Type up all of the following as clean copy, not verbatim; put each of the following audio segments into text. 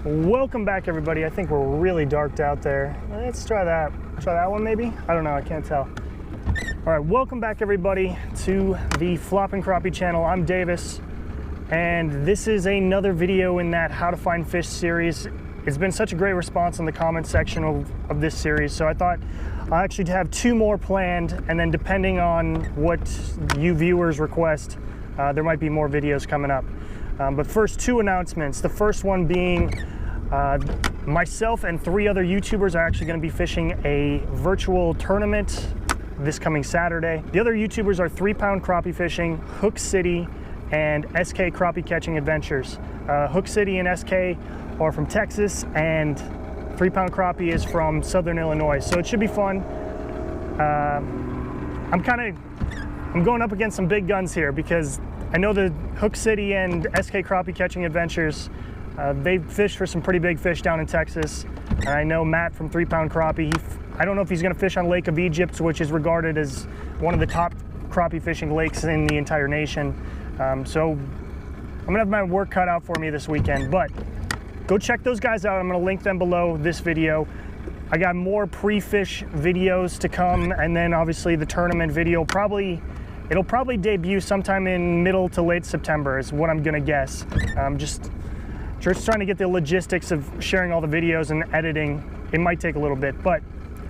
Welcome back, everybody. I think we're really darked out there. Let's try that. Try that one, maybe? I don't know, I can't tell. All right, welcome back, everybody, to the Floppingcrappie channel. I'm Davis, and this is another video in that How to Find Fish series. It's been such a great response in the comment section of this series, so I thought I actually have two more planned, and then depending on what you viewers request, there might be more videos coming up. But first, two announcements. The first one being myself and 3 other YouTubers are actually going to be fishing a virtual tournament this coming Saturday. The other YouTubers are 3-Pound Crappie Fishing, Hook City, and SK Crappie Catching Adventures. Hook City and SK are from Texas, and 3-Pound Crappie is from Southern Illinois, so it should be fun. I'm going up against some big guns here because I know the Hook City and SK Crappie Catching Adventures, they fish for some pretty big fish down in Texas. And I know Matt from 3-Pound Crappie, I don't know if he's going to fish on Lake of Egypt, which is regarded as one of the top crappie fishing lakes in the entire nation. So I'm going to have my work cut out for me this weekend, but go check those guys out. I'm going to link them below this video. I got more pre-fish videos to come, and then obviously the tournament video it'll probably debut sometime in middle to late September is what I'm gonna guess. Just trying to get the logistics of sharing all the videos and editing. It might take a little bit, but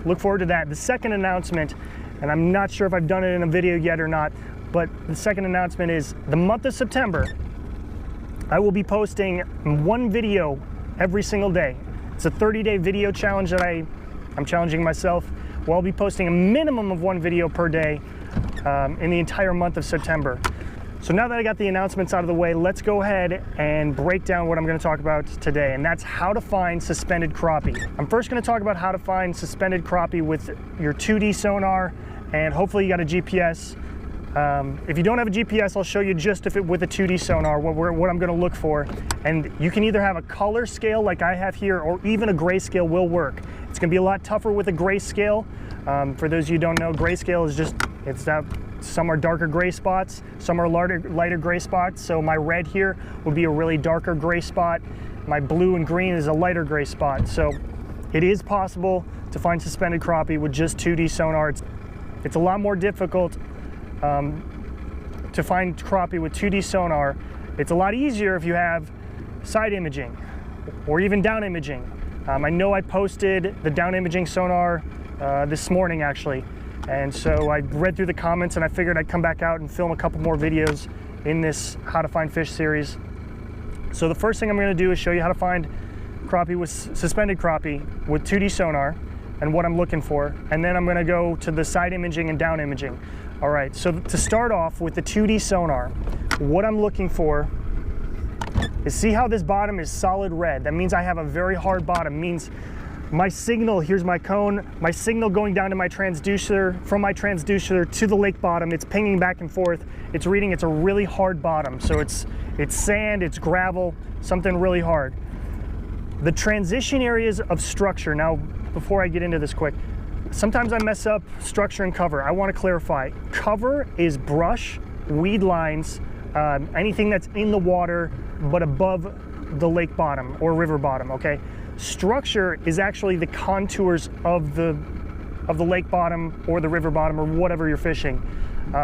look forward to that. The second announcement, and I'm not sure if I've done it in a video yet or not, but the second announcement is the month of September, I will be posting 1 video every single day. It's a 30-day video challenge that I'm challenging myself. Well, I'll be posting a minimum of 1 video per day in the entire month of September. So now that I got the announcements out of the way, let's go ahead and break down what I'm going to talk about today, and that's how to find suspended crappie. I'm first going to talk about how to find suspended crappie with your 2D sonar, and hopefully you got a GPS. If you don't have a GPS, I'll show you just with a 2D sonar what I'm going to look for. And you can either have a color scale like I have here, or even a grayscale will work. It's going to be a lot tougher with a grayscale. For those of you who don't know, grayscale is just, some are darker gray spots, some are lighter gray spots. So my red here would be a really darker gray spot. My blue and green is a lighter gray spot. So it is possible to find suspended crappie with just 2D sonar. It's a lot more difficult to find crappie with 2D sonar. It's a lot easier if you have side imaging or even down imaging. I know I posted the down imaging sonar this morning actually, and so I read through the comments and I figured I'd come back out and film a couple more videos in this How to Find Fish series. So the first thing I'm going to do is show you how to find crappie with suspended crappie with 2D sonar and what I'm looking for, and then I'm going to go to the side imaging and down imaging. All right, so to start off with the 2D sonar, what I'm looking for is, see how this bottom is solid red? That means I have a very hard bottom. Means my signal, here's my cone, my signal going down to my transducer, from my transducer to the lake bottom, it's pinging back and forth. It's reading, it's a really hard bottom. So it's sand, it's gravel, something really hard. The transition areas of structure, now before I get into this quick, sometimes I mess up structure and cover. I want to clarify. Cover is brush, weed lines, anything that's in the water but above the lake bottom or river bottom, okay? Structure is actually the contours of the lake bottom or the river bottom or whatever you're fishing.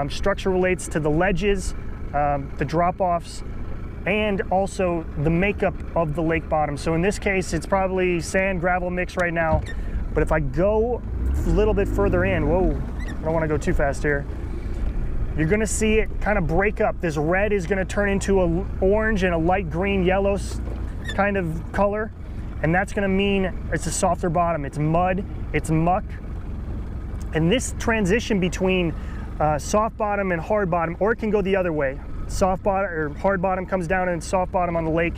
Structure relates to the ledges, the drop-offs, and also the makeup of the lake bottom. So in this case, it's probably sand, gravel mix right now. But if I go a little bit further in, whoa, I don't want to go too fast here. You're going to see it kind of break up. This red is going to turn into an orange and a light green, yellow kind of color. And that's going to mean it's a softer bottom. It's mud, it's muck. And this transition between soft bottom and hard bottom, or it can go the other way. Soft bottom or hard bottom comes down and soft bottom on the lake.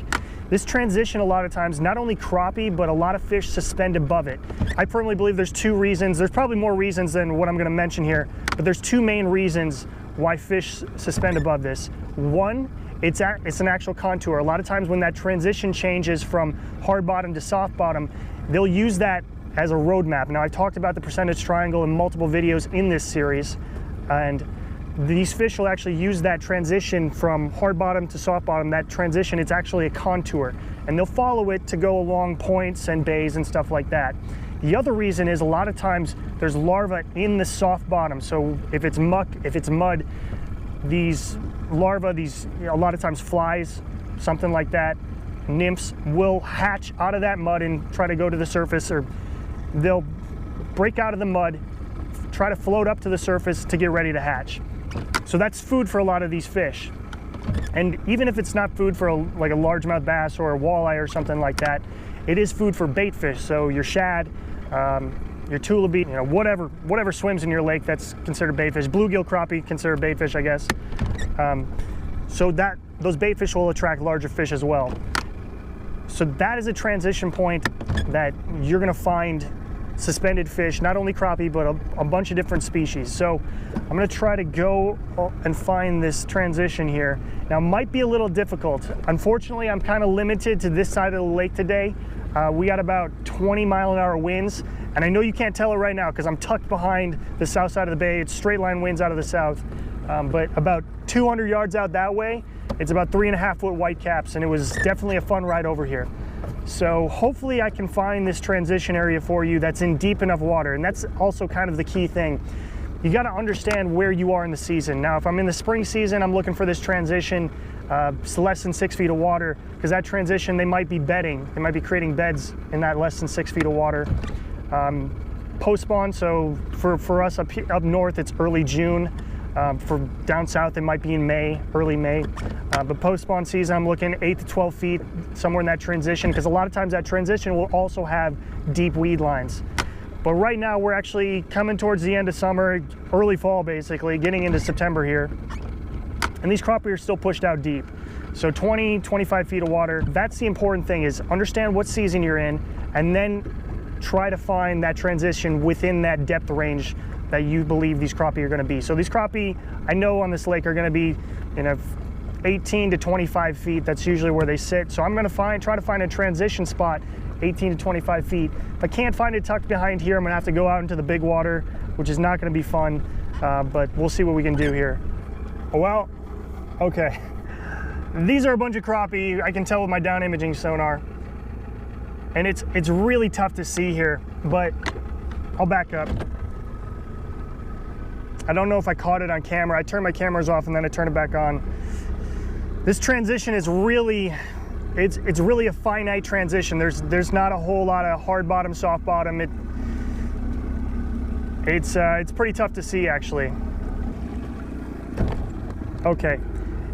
This transition, a lot of times, not only crappie, but a lot of fish suspend above it. I firmly believe there's 2 reasons. There's probably more reasons than what I'm going to mention here, but there's 2 main reasons why fish suspend above this. One, it's an actual contour. A lot of times when that transition changes from hard bottom to soft bottom, they'll use that as a roadmap. Now, I talked about the percentage triangle in multiple videos in this series, and these fish will actually use that transition from hard bottom to soft bottom. That transition, it's actually a contour. and they'll follow it to go along points and bays and stuff like that. The other reason is a lot of times there's larvae in the soft bottom. So if it's muck, if it's mud, these larvae, a lot of times flies, something like that, nymphs will hatch out of that mud and try to go to the surface, or they'll break out of the mud, try to float up to the surface to get ready to hatch. So that's food for a lot of these fish. And even if it's not food for like a largemouth bass or a walleye or something like that, it is food for bait fish. So your shad, your tulipy, whatever swims in your lake, that's considered bait fish. Bluegill crappie considered bait fish, I guess. So those bait fish will attract larger fish as well. So that is a transition point that you're going to find suspended fish, not only crappie, but a bunch of different species. So I'm going to try to go and find this transition here. Now, it might be a little difficult. Unfortunately, I'm kind of limited to this side of the lake today. We got about 20-mile-an-hour winds, and I know you can't tell it right now because I'm tucked behind the south side of the bay. It's straight line winds out of the south, but about 200 yards out that way, it's about 3.5-foot white caps, and it was definitely a fun ride over here. So hopefully I can find this transition area for you that's in deep enough water, and that's also kind of the key thing. You got to understand where you are in the season. Now, if I'm in the spring season, I'm looking for this transition, it's less than 6 feet of water, because that transition, they might be bedding. They might be creating beds in that less than 6 feet of water. Post-spawn, so for us up north, it's early June. For down south, it might be in May, early May. But post-spawn season, I'm looking 8 to 12 feet, somewhere in that transition, because a lot of times that transition will also have deep weed lines. But right now, we're actually coming towards the end of summer, early fall, basically, getting into September here. And these crappie are still pushed out deep. So 20, 25 feet of water. That's the important thing, is understand what season you're in, and then try to find that transition within that depth range that you believe these crappie are going to be. So these crappie, I know on this lake, are going to be 18 to 25 feet. That's usually where they sit. So I'm going to try to find a transition spot 18 to 25 feet. If I can't find it tucked behind here, I'm going to have to go out into the big water, which is not going to be fun, but we'll see what we can do here. Well, okay. These are a bunch of crappie. I can tell with my down imaging sonar. And it's really tough to see here, but I'll back up. I don't know if I caught it on camera. I turned my cameras off and then I turned it back on. This transition is really, it's really a finite transition. There's not a whole lot of hard bottom, soft bottom. It's pretty tough to see, actually. Okay,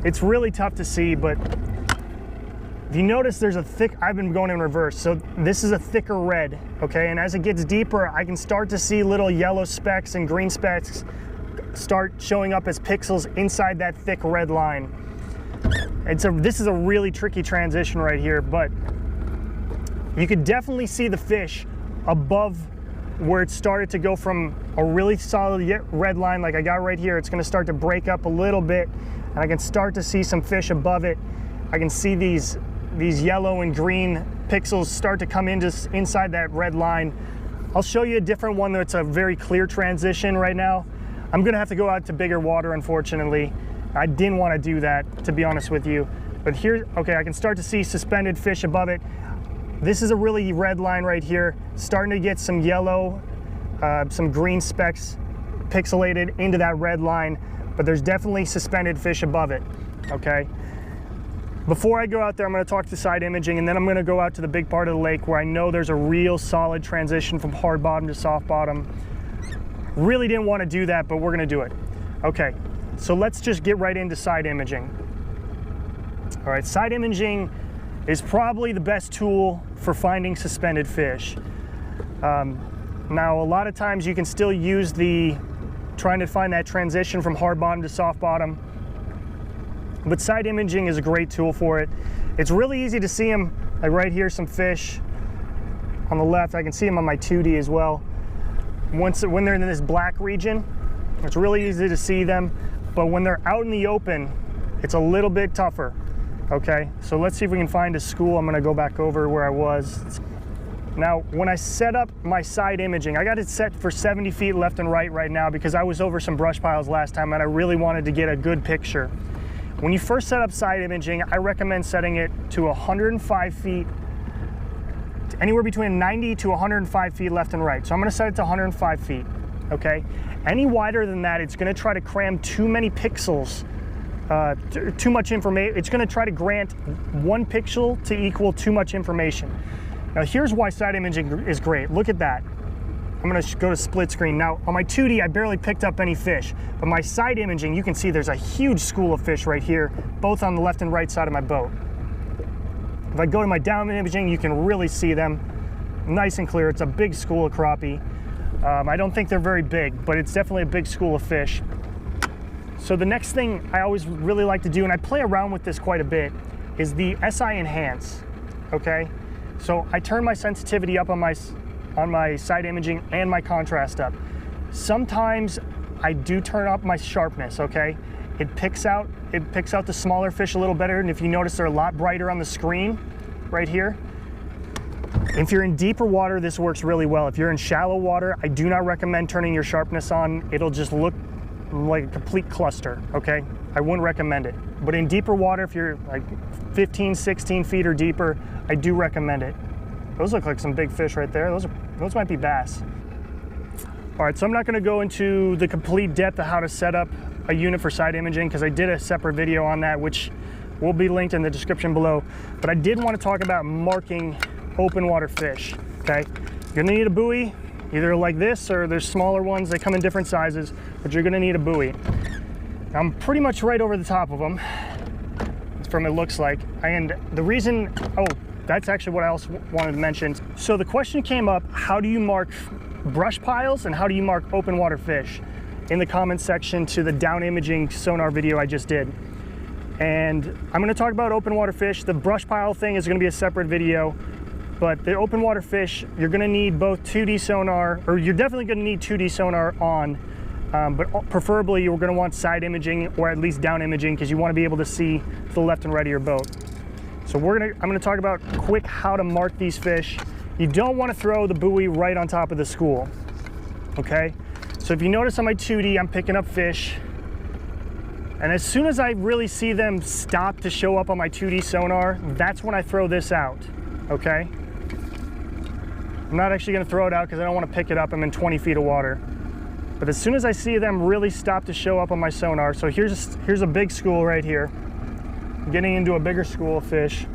it's really tough to see, but if you notice, there's a thick, I've been going in reverse, so this is a thicker red, okay? And as it gets deeper, I can start to see little yellow specks and green specks start showing up as pixels inside that thick red line. This is a really tricky transition right here, but you could definitely see the fish above where it started to go from a really solid red line like I got right here. It's going to start to break up a little bit, and I can start to see some fish above it. I can see these yellow and green pixels start to come inside that red line. I'll show you a different one that's a very clear transition right now. I'm gonna have to go out to bigger water, unfortunately. I didn't want to do that, to be honest with you. But here, okay, I can start to see suspended fish above it. This is a really red line right here, starting to get some yellow, some green specks pixelated into that red line, but there's definitely suspended fish above it, okay? Before I go out there, I'm going to talk to side imaging, and then I'm going to go out to the big part of the lake where I know there's a real solid transition from hard bottom to soft bottom. Really didn't want to do that, but we're going to do it. Okay, so let's just get right into side imaging. All right, side imaging is probably the best tool for finding suspended fish. Now, a lot of times you can still use trying to find that transition from hard bottom to soft bottom, but side imaging is a great tool for it. It's really easy to see them, like right here, some fish on the left. I can see them on my 2D as well. When they're in this black region, it's really easy to see them, but when they're out in the open, it's a little bit tougher. Okay, so let's see if we can find a school. I'm gonna go back over where I was. Now, when I set up my side imaging, I got it set for 70 feet left and right now because I was over some brush piles last time and I really wanted to get a good picture. When you first set up side imaging, I recommend setting it to 105 feet, anywhere between 90 to 105 feet left and right. So I'm gonna set it to 105 feet, okay? Any wider than that, it's gonna try to cram too many pixels, too much information. It's gonna try to grant one pixel to equal too much information. Now here's why side imaging is great. Look at that. I'm gonna go to split screen. Now on my 2D, I barely picked up any fish, but my side imaging, you can see there's a huge school of fish right here, both on the left and right side of my boat. If I go to my down imaging, you can really see them nice and clear. It's a big school of crappie. I don't think they're very big, but it's definitely a big school of fish. So the next thing I always really like to do, and I play around with this quite a bit, is the SI enhance, okay? So I turn my sensitivity up on my side imaging and my contrast up. Sometimes I do turn up my sharpness, okay? It picks out the smaller fish a little better, and if you notice they're a lot brighter on the screen right here. If you're in deeper water, this works really well. If you're in shallow water, I do not recommend turning your sharpness on. It'll just look like a complete cluster, okay? I wouldn't recommend it. But in deeper water, if you're like 15, 16 feet or deeper, I do recommend it. Those look like some big fish right there. Those might be bass. All right, so I'm not gonna go into the complete depth of how to set up a unit for side imaging because I did a separate video on that, which will be linked in the description below. But I did want to talk about marking open water fish, okay? You're gonna need a buoy, either like this or there's smaller ones. They come in different sizes, but you're gonna need a buoy. I'm pretty much right over the top of them, from it looks like. And the reason, oh, that's actually what I also wanted to mention. So the question came up, how do you mark brush piles and how do you mark open water fish? In the comments section to the down imaging sonar video I just did. And I'm gonna talk about open water fish. The brush pile thing is gonna be a separate video, but the open water fish, you're gonna need both 2D sonar, or you're definitely gonna need 2D sonar on, but preferably you're gonna want side imaging or at least down imaging because you wanna be able to see to the left and right of your boat. So I'm gonna talk about quick how to mark these fish. You don't wanna throw the buoy right on top of the school, okay? So if you notice on my 2D, I'm picking up fish. And as soon as I really see them stop to show up on my 2D sonar, that's when I throw this out, okay? I'm not actually gonna throw it out because I don't wanna pick it up. I'm in 20 feet of water. But as soon as I see them really stop to show up on my sonar, so here's a big school right here. I'm getting into a bigger school of fish.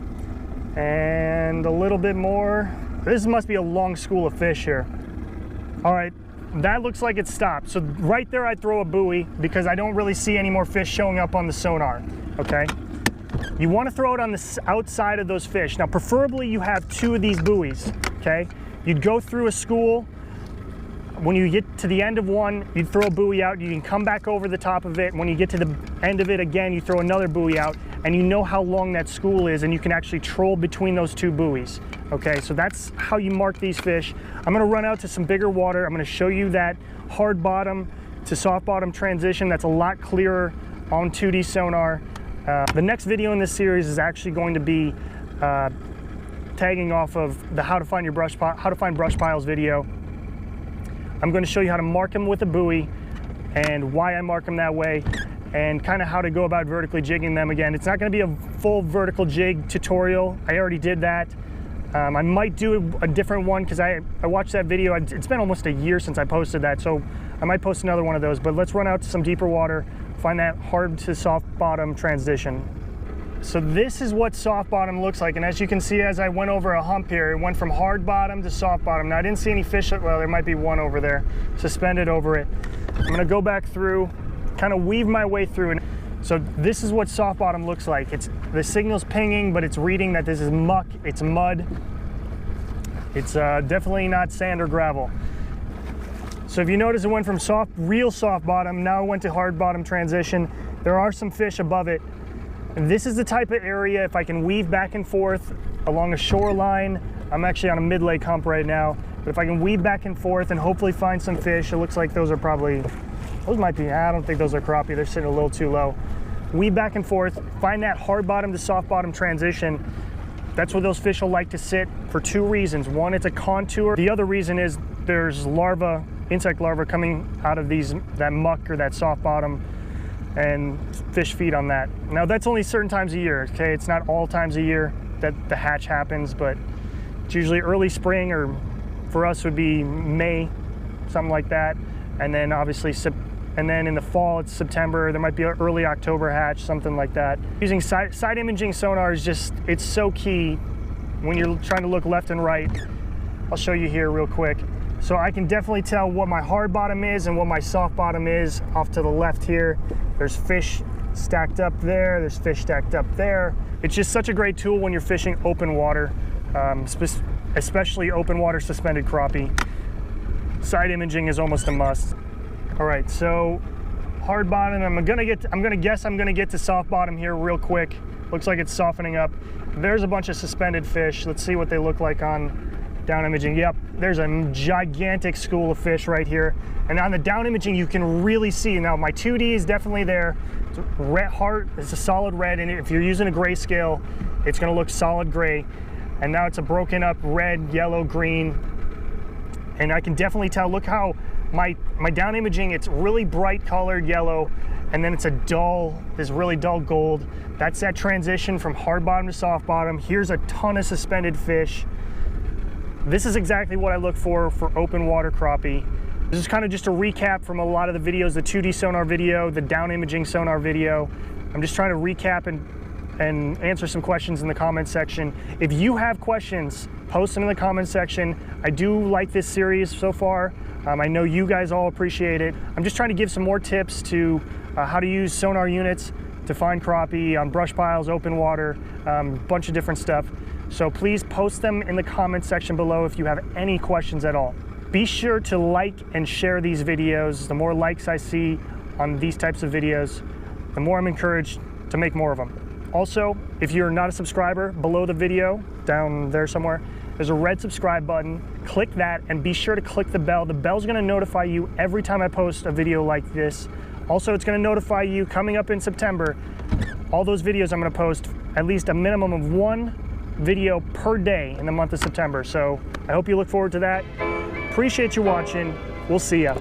And a little bit more. This must be a long school of fish here. All right. That looks like it stopped. So right there, I throw a buoy because I don't really see any more fish showing up on the sonar, okay? You want to throw it on the outside of those fish. Now, preferably you have 2 of these buoys, okay? You'd go through a school. When you get to the end of one, you'd throw a buoy out. You can come back over the top of it. When you get to the end of it again, you throw another buoy out, and you know how long that school is, and you can actually troll between those 2 buoys. Okay, so that's how you mark these fish. I'm gonna run out to some bigger water. I'm gonna show you that hard bottom to soft bottom transition. That's a lot clearer on 2D sonar. The next video in this series is actually going to be tagging off of the how to find brush piles video. I'm going to show you how to mark them with a buoy and why I mark them that way and kind of how to go about vertically jigging them. Again, it's not going to be a full vertical jig tutorial. I already did that. I might do a different one because I watched that video. It's been almost a year since I posted that, so I might post another one of those. But let's run out to some deeper water, find that hard to soft bottom transition. So this is what soft bottom looks like, and as you can see, as I went over a hump here, it went from hard bottom to soft bottom. Now I didn't see any fish, well, there might be one over there suspended over it. I'm gonna go back through, kind of weave my way through. And so this is what soft bottom looks like. The signal's pinging, but it's reading that this is muck, it's mud. It's definitely not sand or gravel. So if you notice, it went from real soft bottom, now it went to hard bottom transition. There are some fish above it. And this is the type of area, if I can weave back and forth along a shoreline, I'm actually on a mid-lake hump right now, but if I can weave back and forth and hopefully find some fish, it looks like those are probably, those might be, I don't think those are crappie, they're sitting a little too low. Weave back and forth, find that hard bottom to soft bottom transition. That's where those fish will like to sit for 2 reasons. One, it's a contour. The other reason is there's larvae, insect larvae coming out of that muck or that soft bottom. and fish feed on that. Now that's only certain times of year, okay? It's not all times of year that the hatch happens, but it's usually early spring, or for us would be May, something like that. And then obviously, and then in the fall it's September. There might be an early October hatch, something like that. Using side imaging sonar is just, it's so key when you're trying to look left and right. I'll show you here real quick. So I can definitely tell what my hard bottom is and what my soft bottom is off to the left here. There's fish stacked up there, there's fish stacked up there. It's just such a great tool when you're fishing open water, especially open water suspended crappie. Side imaging is almost a must. All right, so hard bottom, I'm gonna get to soft bottom here real quick. Looks like it's softening up. There's a bunch of suspended fish. Let's see what they look like on down imaging. Yep, there's a gigantic school of fish right here. And on the down imaging, you can really see. Now my 2D is definitely there. It's red, hard, it's a solid red, and if you're using a grayscale, it's gonna look solid gray. And now it's a broken up red, yellow, green. And I can definitely tell, look how my down imaging, it's really bright colored yellow, and then it's a dull, this really dull gold. That's that transition from hard bottom to soft bottom. Here's a ton of suspended fish. This is exactly what I look for open water crappie. This is kind of just a recap from a lot of the videos, the 2D sonar video, the down imaging sonar video. I'm just trying to recap and answer some questions in the comment section. If you have questions, post them in the comment section. I do like this series so far. I know you guys all appreciate it. I'm just trying to give some more tips to how to use sonar units to find crappie on brush piles, open water, bunch of different stuff. So please post them in the comment section below if you have any questions at all. Be sure to like and share these videos. The more likes I see on these types of videos, the more I'm encouraged to make more of them. Also, if you're not a subscriber, below the video, down there somewhere, there's a red subscribe button. Click that and be sure to click the bell. The bell's gonna notify you every time I post a video like this. Also, it's gonna notify you coming up in September, all those videos I'm gonna post, at least a minimum of one video per day in the month of September. So I hope you look forward to that. Appreciate you watching. We'll see ya.